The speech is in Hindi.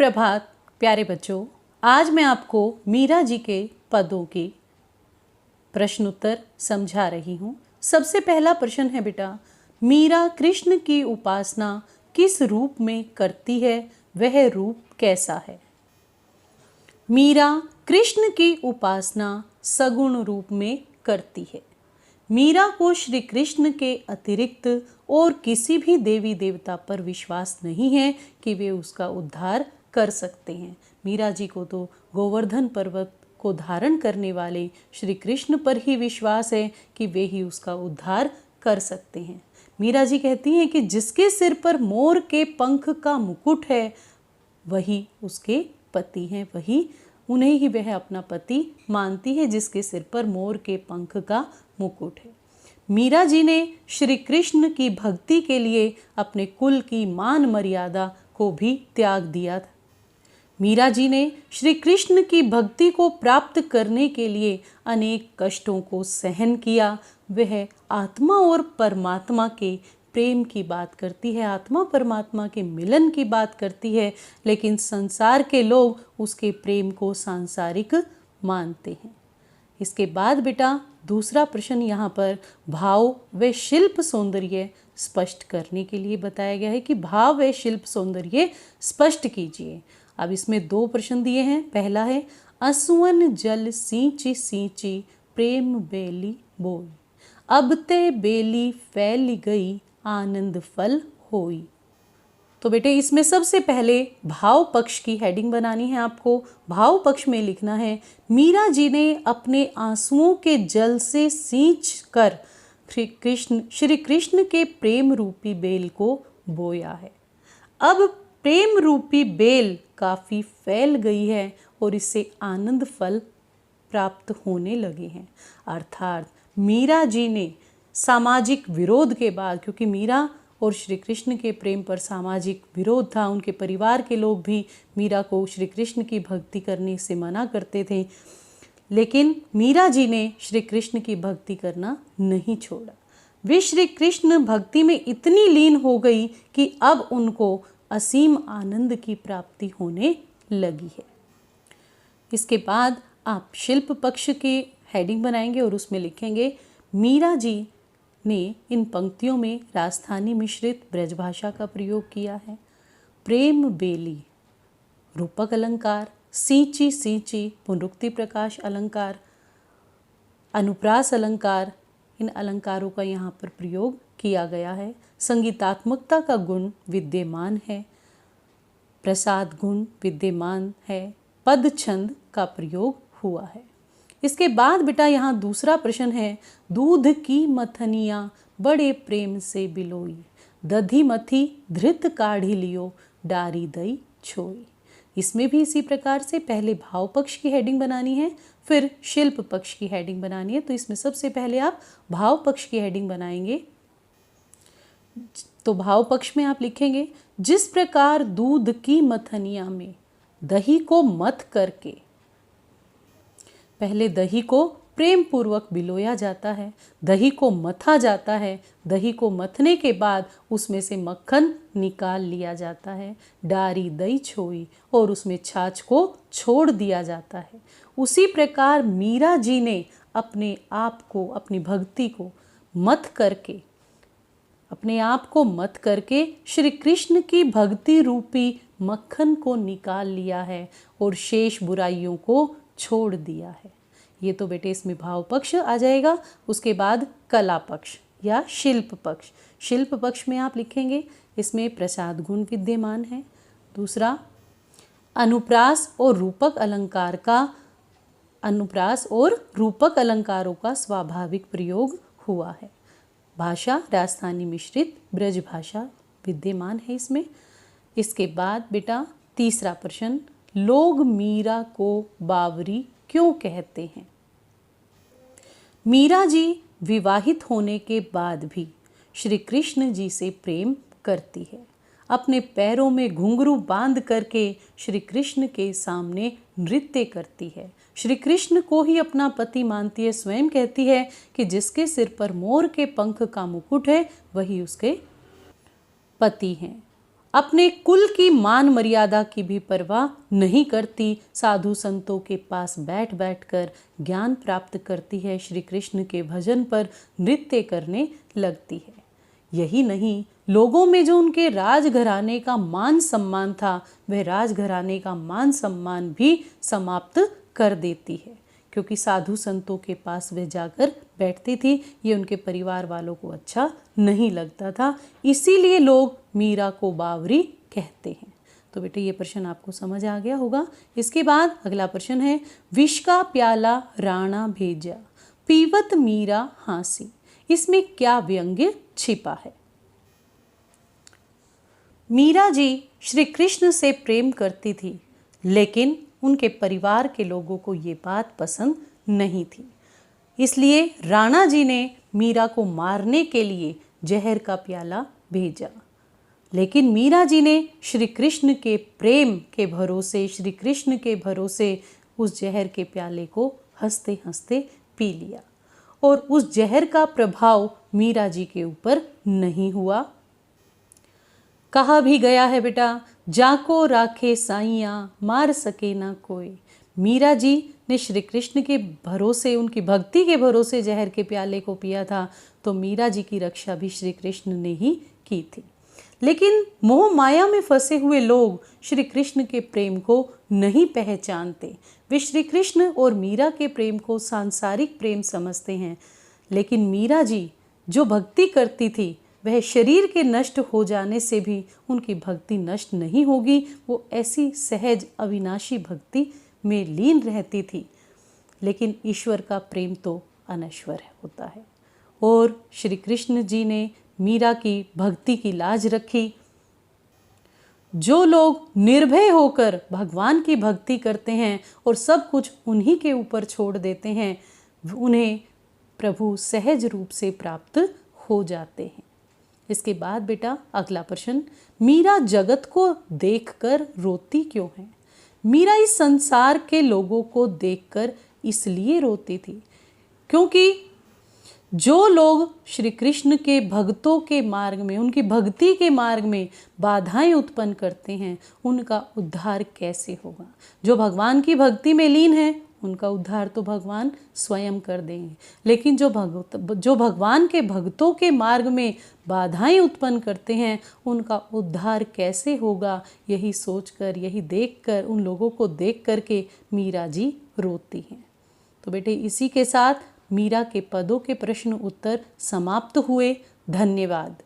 सुप्रभात प्यारे बच्चों। आज मैं आपको मीरा जी के पदों के प्रश्न उत्तर समझा रही हूँ। सबसे पहला प्रश्न है बेटा, मीरा कृष्ण की उपासना किस रूप में करती है, वह रूप कैसा है? मीरा कृष्ण की उपासना सगुण रूप में करती है। मीरा को श्री कृष्ण के अतिरिक्त और किसी भी देवी देवता पर विश्वास नहीं है कि वे उसका उद्धार कर सकते हैं। मीरा जी को तो गोवर्धन पर्वत को धारण करने वाले श्री कृष्ण पर ही विश्वास है कि वे ही उसका उद्धार कर सकते हैं। मीरा जी कहती हैं कि जिसके सिर पर मोर के पंख का मुकुट है वही उसके पति हैं, वही उन्हें ही वह अपना पति मानती है जिसके सिर पर मोर के पंख का मुकुट है। मीरा जी ने श्री कृष्ण की भक्ति के लिए अपने कुल की मान मर्यादा को भी त्याग दिया था। मीरा जी ने श्री कृष्ण की भक्ति को प्राप्त करने के लिए अनेक कष्टों को सहन किया। वह आत्मा और परमात्मा के प्रेम की बात करती है, आत्मा परमात्मा के मिलन की बात करती है, लेकिन संसार के लोग उसके प्रेम को सांसारिक मानते हैं। इसके बाद बेटा दूसरा प्रश्न यहाँ पर भाव व शिल्प सौंदर्य स्पष्ट करने के लिए बताया गया है कि भाव व शिल्प सौंदर्य स्पष्ट कीजिए। अब इसमें दो प्रश्न दिए हैं। पहला है, असुवन जल सींची सींची प्रेम बेली बोई, अब ते बेली फैल गई आनंद फल होई। तो बेटे इसमें सबसे पहले भाव पक्ष की हेडिंग बनानी है। आपको भाव पक्ष में लिखना है, मीरा जी ने अपने आंसुओं के जल से सींच कर श्री कृष्ण के प्रेम रूपी बेल को बोया है। अब प्रेम रूपी बेल काफ़ी फैल गई है और इससे आनंद फल प्राप्त होने लगे हैं। अर्थात मीरा जी ने सामाजिक विरोध के बाद, क्योंकि मीरा और श्री कृष्ण के प्रेम पर सामाजिक विरोध था, उनके परिवार के लोग भी मीरा को श्री कृष्ण की भक्ति करने से मना करते थे, लेकिन मीरा जी ने श्री कृष्ण की भक्ति करना नहीं छोड़ा। वे श्री कृष्ण भक्ति में इतनी लीन हो गई कि अब उनको असीम आनंद की प्राप्ति होने लगी है। इसके बाद आप शिल्प पक्ष की हेडिंग बनाएंगे और उसमें लिखेंगे, मीरा जी ने इन पंक्तियों में राजस्थानी मिश्रित ब्रजभाषा का प्रयोग किया है। प्रेम बेली रूपक अलंकार, सींची सींची पुनरुक्ति प्रकाश अलंकार, अनुप्रास अलंकार, इन अलंकारों का यहाँ पर प्रयोग किया गया है। संगीतात्मकता का गुण विद्यमान है, प्रसाद गुण विद्यमान है, पद छंद का प्रयोग हुआ है। इसके बाद बेटा यहाँ दूसरा प्रश्न है, दूध की मथनिया बड़े प्रेम से बिलोई, दधी मथी धृत काढ़ी लियो डारी दई छोई। इसमें भी इसी प्रकार से पहले भाव पक्ष की हेडिंग बनानी है, फिर शिल्प पक्ष की हेडिंग बनानी है। तो इसमें सबसे पहले आप भाव पक्ष की हेडिंग बनाएंगे। तो भाव पक्ष में आप लिखेंगे, जिस प्रकार दूध की मथनिया में दही को मथ करके पहले दही को प्रेम पूर्वक बिलोया जाता है, दही को मथा जाता है, दही को मथने के बाद उसमें से मक्खन निकाल लिया जाता है, डारी दही छोई, और उसमें छाछ को छोड़ दिया जाता है, उसी प्रकार मीरा जी ने अपने आप को, अपनी भक्ति को मथ करके, अपने आप को मथ करके श्री कृष्ण की भक्ति रूपी मक्खन को निकाल लिया है और शेष बुराइयों को छोड़ दिया है। ये तो बेटे इसमें भाव पक्ष आ जाएगा। उसके बाद कला पक्ष या शिल्प पक्ष। शिल्प पक्ष में आप लिखेंगे, इसमें प्रसाद गुण विद्यमान है। दूसरा, अनुप्रास और रूपक अलंकार का, अनुप्रास और रूपक अलंकारों का स्वाभाविक प्रयोग हुआ है। भाषा राजस्थानी मिश्रित ब्रज भाषा विद्यमान है इसमें। इसके बाद बेटा तीसरा प्रश्न, लोग मीरा को बावरी क्यों कहते हैं? मीरा जी विवाहित होने के बाद भी श्री कृष्ण जी से प्रेम करती है। अपने पैरों में घुंघरू बांध करके श्री कृष्ण के सामने नृत्य करती है। श्री कृष्ण को ही अपना पति मानती है। स्वयं कहती है कि जिसके सिर पर मोर के पंख का मुकुट है वही उसके पति हैं। अपने कुल की मान मर्यादा की भी परवाह नहीं करती, साधु संतों के पास बैठ बैठकर ज्ञान प्राप्त करती है, श्री कृष्ण के भजन पर नृत्य करने लगती है। यही नहीं, लोगों में जो उनके राजघराने का मान सम्मान था, वह राजघराने का मान सम्मान भी समाप्त कर देती है, क्योंकि साधु संतों के पास वे जाकर बैठती थी। ये उनके परिवार वालों को अच्छा नहीं लगता था, इसीलिए लोग मीरा को बावरी कहते हैं। तो बेटे ये प्रश्न आपको समझ आ गया होगा। इसके बाद अगला प्रश्न है, विष का प्याला राणा भेजा, पीवत मीरा हांसी। इसमें क्या व्यंग्य छिपा है? मीरा जी श्री कृष्ण से प्रेम करती थी, लेकिन उनके परिवार के लोगों को ये बात पसंद नहीं थी। इसलिए राणा जी ने मीरा को मारने के लिए जहर का प्याला भेजा, लेकिन मीरा जी ने श्री कृष्ण के प्रेम के भरोसे, श्री कृष्ण के भरोसे उस जहर के प्याले को हंसते हंसते पी लिया, और उस जहर का प्रभाव मीरा जी के ऊपर नहीं हुआ। कहा भी गया है बेटा, जाको राखे साइया मार सके ना कोई। मीरा जी ने श्री कृष्ण के भरोसे, उनकी भक्ति के भरोसे जहर के प्याले को पिया था, तो मीरा जी की रक्षा भी श्री कृष्ण ने ही की थी। लेकिन मोह माया में फंसे हुए लोग श्री कृष्ण के प्रेम को नहीं पहचानते। वे श्री कृष्ण और मीरा के प्रेम को सांसारिक प्रेम समझते हैं, लेकिन मीरा जी जो भक्ति करती थी, वह शरीर के नष्ट हो जाने से भी उनकी भक्ति नष्ट नहीं होगी। वो ऐसी सहज अविनाशी भक्ति में लीन रहती थी। लेकिन ईश्वर का प्रेम तो अनश्वर होता है, और श्री कृष्ण जी ने मीरा की भक्ति की लाज रखी। जो लोग निर्भय होकर भगवान की भक्ति करते हैं और सब कुछ उन्हीं के ऊपर छोड़ देते हैं, उन्हें प्रभु सहज रूप से प्राप्त हो जाते हैं। इसके बाद बेटा अगला प्रश्न, मीरा जगत को देखकर रोती क्यों है? मीरा इस संसार के लोगों को देखकर इसलिए रोती थी क्योंकि जो लोग श्री कृष्ण के भक्तों के मार्ग में, उनकी भक्ति के मार्ग में बाधाएं उत्पन्न करते हैं, उनका उद्धार कैसे होगा? जो भगवान की भक्ति में लीन है, उनका उद्धार तो भगवान स्वयं कर देंगे, लेकिन जो भगवान के भक्तों के मार्ग में बाधाएं उत्पन्न करते हैं, उनका उद्धार कैसे होगा? यही सोचकर, यही देखकर, उन लोगों को देख करके मीरा जी रोती हैं। तो बेटे इसी के साथ मीरा के पदों के प्रश्न उत्तर समाप्त हुए। धन्यवाद।